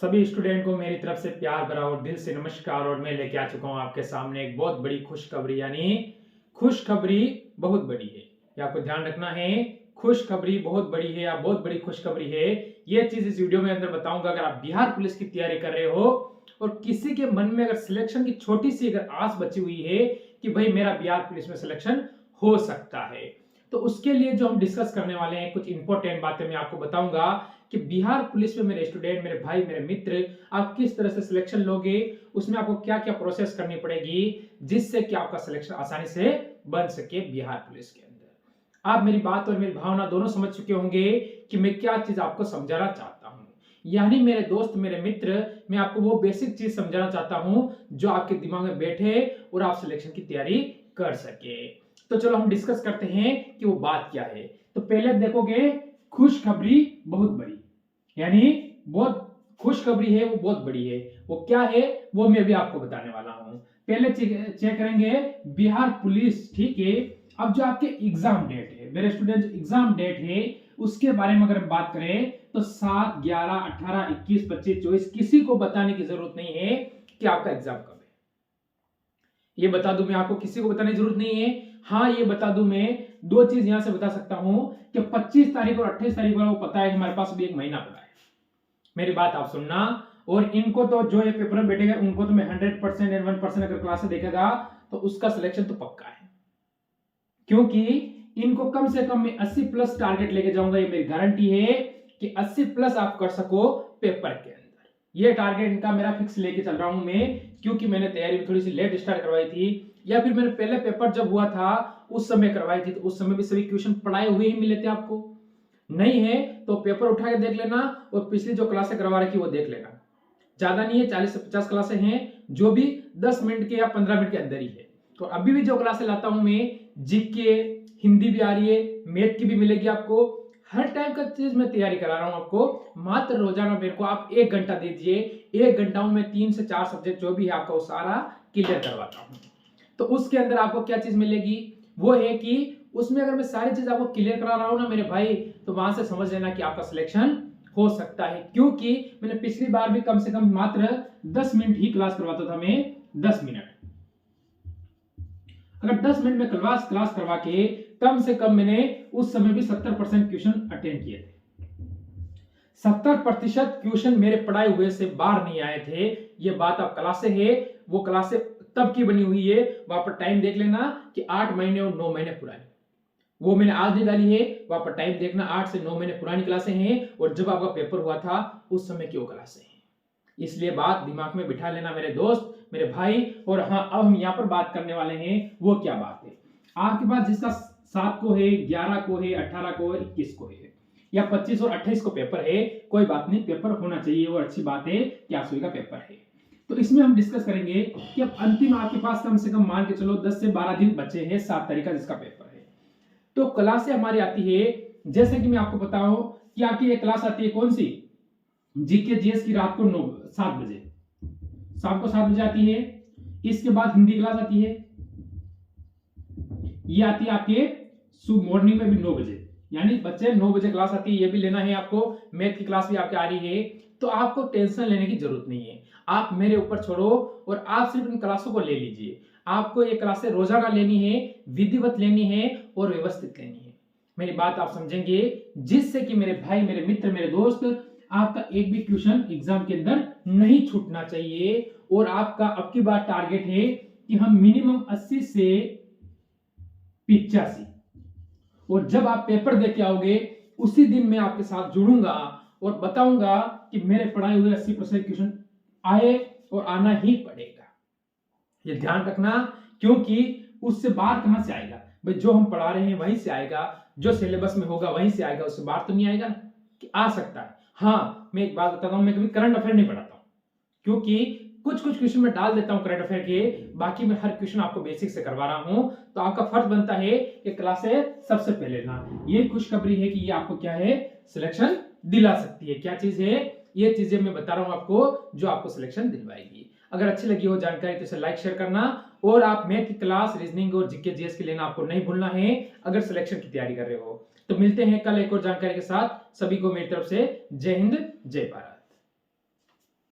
सभी स्टूडेंट को मेरी तरफ से प्यार भरा और दिल से नमस्कार। और मैं लेके आ चुका हूं आपके सामने एक बहुत बड़ी खुशखबरी, यानी खुशखबरी बहुत बड़ी है। ये आपको ध्यान रखना है, खुशखबरी बहुत बड़ी है या बहुत बड़ी खुशखबरी है। ये चीज इस वीडियो में अंदर बताऊंगा। अगर आप बिहार पुलिस की तैयारी कर रहे हो और किसी के मन में अगर सिलेक्शन की छोटी सी अगर आस बची हुई है कि भाई मेरा बिहार पुलिस में सिलेक्शन हो सकता है, तो उसके लिए जो हम डिस्कस करने वाले हैं कुछ इंपॉर्टेंट बातें मैं आपको बताऊंगा कि बिहार पुलिस में मेरे स्टूडेंट, मेरे भाई, मेरे मित्र, आप किस तरह से सिलेक्शन लोगे, उसमें आपको क्या क्या प्रोसेस करनी पड़ेगी जिससे कि आपका सिलेक्शन आसानी से बन सके बिहार पुलिस के अंदर। आप मेरी बात और मेरी भावना दोनों समझ चुके होंगे कि मैं क्या चीज आपको समझाना चाहता हूं। यानी मेरे दोस्त, मेरे मित्र, मैं आपको वो बेसिक चीज समझाना चाहता हूं जो आपके दिमाग में बैठे और आप सिलेक्शन की तैयारी कर सके। तो चलो हम डिस्कस करते हैं कि वो बात क्या है। तो पहले देखोगे खुशखबरी बहुत बड़ी, यानी बहुत खुशखबरी है, वो बहुत बड़ी है। वो क्या है वो मैं भी आपको बताने वाला हूं। पहले चेक करेंगे बिहार पुलिस, ठीक है। अब जो आपके एग्जाम डेट है मेरे स्टूडेंट, एग्जाम डेट है उसके बारे में अगर बात करें तो 7, 11, 18, 21, 25, 24 किसी को बताने की जरूरत नहीं है कि आपका एग्जाम कब है। ये बता दूं मैं आपको, किसी को बताने की जरूरत नहीं है। हाँ, ये बता दूं मैं, दो चीज यहां से बता सकता हूं कि 25 तारीख और 28 तारीख वाला वो पता है, हमारे पास भी एक महीना पड़ा है। मेरी बात आप सुनना। और इनको तो जो ये पेपर में बैठेगा उनको तो मैं 100% एंड 1% अगर क्लास से देखेगा तो उसका सिलेक्शन तो पक्का है, क्योंकि इनको कम से कम मैं 80 प्लस टारगेट लेके जाऊंगा। ये मेरी गारंटी है कि 80 प्लस आप कर सको पेपर के अंदर। ये टारगेट इनका मेरा फिक्स लेके चल रहा हूं मैं, क्योंकि मैंने तैयारी भी थोड़ी सी लेट स्टार्ट करवाई थी, या फिर मैंने पहले पेपर जब हुआ था उस समय करवाई थी, तो उस समय भी सभी क्वेश्चन पढ़ाए हुए ही मिले थे। आपको नहीं है तो पेपर उठा के देख लेना और पिछली जो क्लासें करवा रखी वो देख लेना। ज्यादा नहीं है, 40 से 50 क्लासें हैं जो भी 10 मिनट के या 15 मिनट के अंदर ही है। तो अभी भी जो क्लासें लाता हूं मैं, जीके, हिंदी भी आ रही है, मैथ की भी मिलेगी आपको, हर टाइप का चीज मैं तैयारी करा रहा हूं आपको। मात्र रोजाना मेरे को आप 1 घंटा दीजिए, 1 घंटा में 3 से 4 सब्जेक्ट जो भी है आपका वो सारा क्लियर करवाता हूं। तो उसके अंदर आपको क्या चीज मिलेगी, वो है कि उसमें अगर मैं सारी चीज आपको क्लियर करा रहा हूं ना मेरे भाई, तो वहां से समझ लेना कि आपका सिलेक्शन हो सकता है। क्योंकि मैंने पिछली बार भी कम से कम मात्र 10 मिनट ही क्लास करवाता था मैं, 10 मिनट। अगर 10 मिनट में क्लास करवा के कम से कम मैंने उस समय भी 70% क्वेश्चन अटेंड किए थे। 70% क्वेश्चन मेरे पढ़ाए हुए से बाहर नहीं आए थे। ये बात आप क्लासे है, वो क्लासे तब की बनी हुई है, वहां पर टाइम देख लेना कि 8 महीने और 9 महीने पुरानी, वो मैंने आज नहीं डाली है। वहां पर टाइम देखना, 8 से 9 महीने पुरानी क्लासें हैं और जब आपका पेपर हुआ था उस समय की वो क्लासें हैं। इसलिए बात दिमाग में बिठा लेना मेरे दोस्त, मेरे भाई। और हाँ, अब हम यहाँ पर बात करने वाले हैं वो क्या बात है। आपके पास जिसका 7 को है, 11 को है, 18 को है, 21 को है, या 25 और 28 को पेपर है, कोई बात नहीं, पेपर होना चाहिए और अच्छी बात है कि आप सभी का पेपर है। तो इसमें हम डिस्कस करेंगे कि अब अंतिम आपके पास कम से कम मान के चलो 10 से 12 दिन बचे हैं 7 तारीख का जिसका पेपर है। तो क्लासें हमारी आती है, जैसे कि मैं आपको बताऊं कि आपकी एक क्लास आती है कौन सी, जीके जीएस की, रात को 7 बजे, शाम को 7 बजे आती है। इसके बाद हिंदी क्लास आती है, ये आती है आपके सुबह मॉर्निंग में भी 9 बजे, यानी बच्चे 9 बजे क्लास आती है, ये भी लेना है आपको। मैथ की क्लास भी आपके आ रही है, तो आपको टेंशन लेने की जरूरत नहीं है। आप मेरे ऊपर छोड़ो और आप सिर्फ इन क्लासों को ले लीजिए। आपको ये क्लासें रोजाना लेनी है, विधिवत लेनी है और व्यवस्थित लेनी है। मेरी बात आप समझेंगे, जिससे कि मेरे भाई, मेरे मित्र, मेरे दोस्त, आपका एक भी क्वेश्चन एग्जाम के अंदर नहीं छूटना चाहिए। और आपका अब की बार टारगेट है कि हम मिनिमम 80 से 85, और जब आप पेपर दे के आओगे उसी दिन मैं आपके साथ जुड़ूंगा और बताऊंगा कि मेरे पढ़ाए हुए 80% क्वेश्चन आए और आना ही पड़ेगा। ये ध्यान रखना, क्योंकि उससे बाहर कहां से आएगा भाई, जो हम पढ़ा रहे हैं वहीं से आएगा, जो सिलेबस में होगा वहीं से आएगा, उससे बाहर तो नहीं आएगा ना। कि आ सकता है। हाँ, मैं एक बात बताता हूं, मैं कभी करंट अफेयर नहीं पढ़ाता हूं, क्योंकि कुछ क्वेश्चन मैं डाल देता हूं करंट अफेयर के, बाकी मैं हर क्वेश्चन आपको बेसिक से करवा रहा हूं। तो आपका फर्ज बनता है कि क्लासें सबसे पहले लेना। ये खुशखबरी है कि ये आपको क्या है, सिलेक्शन दिला सकती है। क्या चीज है, ये चीजें मैं बता रहा हूं आपको जो आपको सिलेक्शन दिलवाएगी। अगर अच्छी लगी हो जानकारी तो इसे लाइक शेयर करना, और आप मैथ की क्लास, रीजनिंग और जीके जीएस के लेना आपको नहीं भूलना है अगर सिलेक्शन की तैयारी कर रहे हो। तो मिलते हैं कल एक और जानकारी के साथ। सभी को मेरी तरफ से जय हिंद, जय भारत।